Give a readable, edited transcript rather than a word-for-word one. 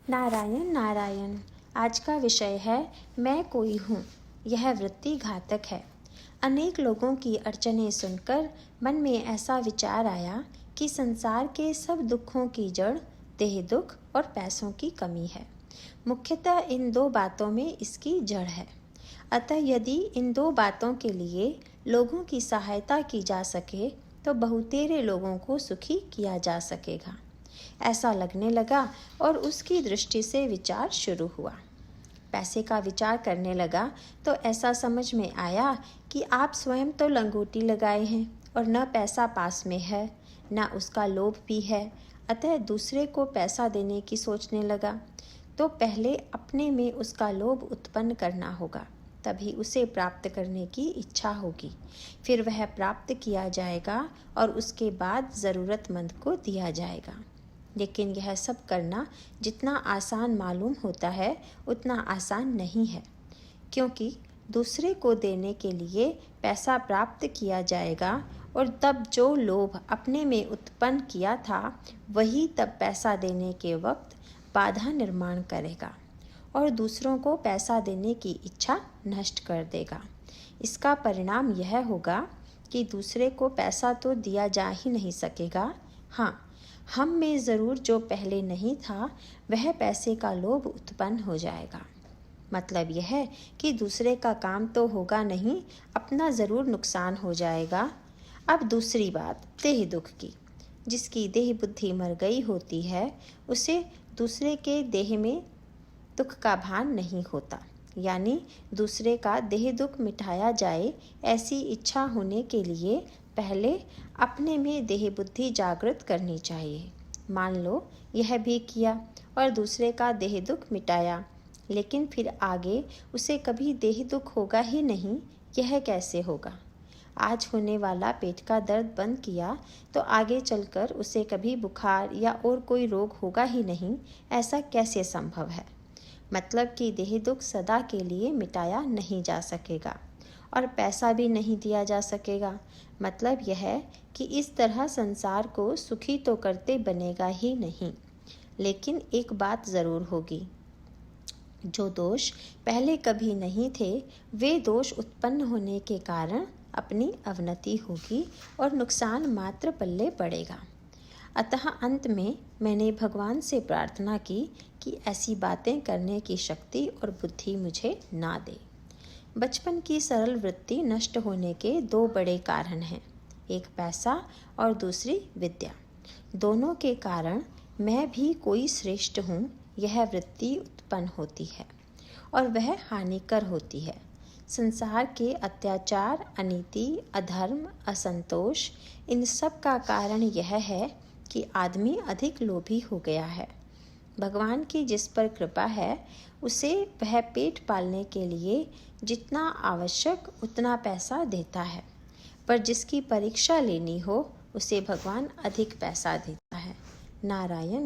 नारायण नारायण। आज का विषय है मैं कोई हूँ, यह वृत्ति घातक है। अनेक लोगों की अड़चनें सुनकर मन में ऐसा विचार आया कि संसार के सब दुखों की जड़ देह दुख और पैसों की कमी है। मुख्यतः इन दो बातों में इसकी जड़ है। अतः यदि इन दो बातों के लिए लोगों की सहायता की जा सके तो बहुतेरे लोगों को सुखी किया जा सकेगा। ऐसा लगने लगा और उसकी दृष्टि से विचार शुरू हुआ। पैसे का विचार करने लगा तो ऐसा समझ में आया कि आप स्वयं तो लंगोटी लगाए हैं और न पैसा पास में है, न उसका लोभ भी है। अतः दूसरे को पैसा देने की सोचने लगा तो पहले अपने में उसका लोभ उत्पन्न करना होगा, तभी उसे प्राप्त करने की इच्छा होगी। फिर वह प्राप्त किया जाएगा और उसके बाद ज़रूरतमंद को दिया जाएगा। लेकिन यह सब करना जितना आसान मालूम होता है उतना आसान नहीं है, क्योंकि दूसरे को देने के लिए पैसा प्राप्त किया जाएगा और तब जो लोभ अपने में उत्पन्न किया था वही तब पैसा देने के वक्त बाधा निर्माण करेगा और दूसरों को पैसा देने की इच्छा नष्ट कर देगा। इसका परिणाम यह होगा कि दूसरे को पैसा तो दिया जा ही नहीं सकेगा। हाँ, हम में ज़रूर जो पहले नहीं था वह पैसे का लोभ उत्पन्न हो जाएगा। मतलब यह है कि दूसरे का काम तो होगा नहीं, अपना ज़रूर नुकसान हो जाएगा। अब दूसरी बात देह दुख की। जिसकी देह बुद्धि मर गई होती है उसे दूसरे के देह में दुख का भान नहीं होता, यानी दूसरे का देह दुख मिटाया जाए ऐसी इच्छा होने के लिए पहले अपने में देह बुद्धि जागृत करनी चाहिए। मान लो यह भी किया और दूसरे का देह दुख मिटाया, लेकिन फिर आगे उसे कभी देह दुख होगा ही नहीं, यह कैसे होगा? आज होने वाला पेट का दर्द बंद किया तो आगे चलकर उसे कभी बुखार या और कोई रोग होगा ही नहीं, ऐसा कैसे संभव है? मतलब कि देह दुख सदा के लिए मिटाया नहीं जा सकेगा और पैसा भी नहीं दिया जा सकेगा। मतलब यह है कि इस तरह संसार को सुखी तो करते बनेगा ही नहीं। लेकिन एक बात ज़रूर होगी, जो दोष पहले कभी नहीं थे वे दोष उत्पन्न होने के कारण अपनी अवनति होगी और नुकसान मात्र पल्ले पड़ेगा। अतः अंत में मैंने भगवान से प्रार्थना की कि ऐसी बातें करने की शक्ति और बुद्धि मुझे ना दे। बचपन की सरल वृत्ति नष्ट होने के दो बड़े कारण हैं, एक पैसा और दूसरी विद्या। दोनों के कारण मैं भी कोई श्रेष्ठ हूँ यह वृत्ति उत्पन्न होती है और वह हानिकर होती है। संसार के अत्याचार, अनीति, अधर्म, असंतोष, इन सब का कारण यह है कि आदमी अधिक लोभी हो गया है। भगवान की जिस पर कृपा है उसे वह पेट पालने के लिए जितना आवश्यक उतना पैसा देता है, पर जिसकी परीक्षा लेनी हो उसे भगवान अधिक पैसा देता है। नारायण।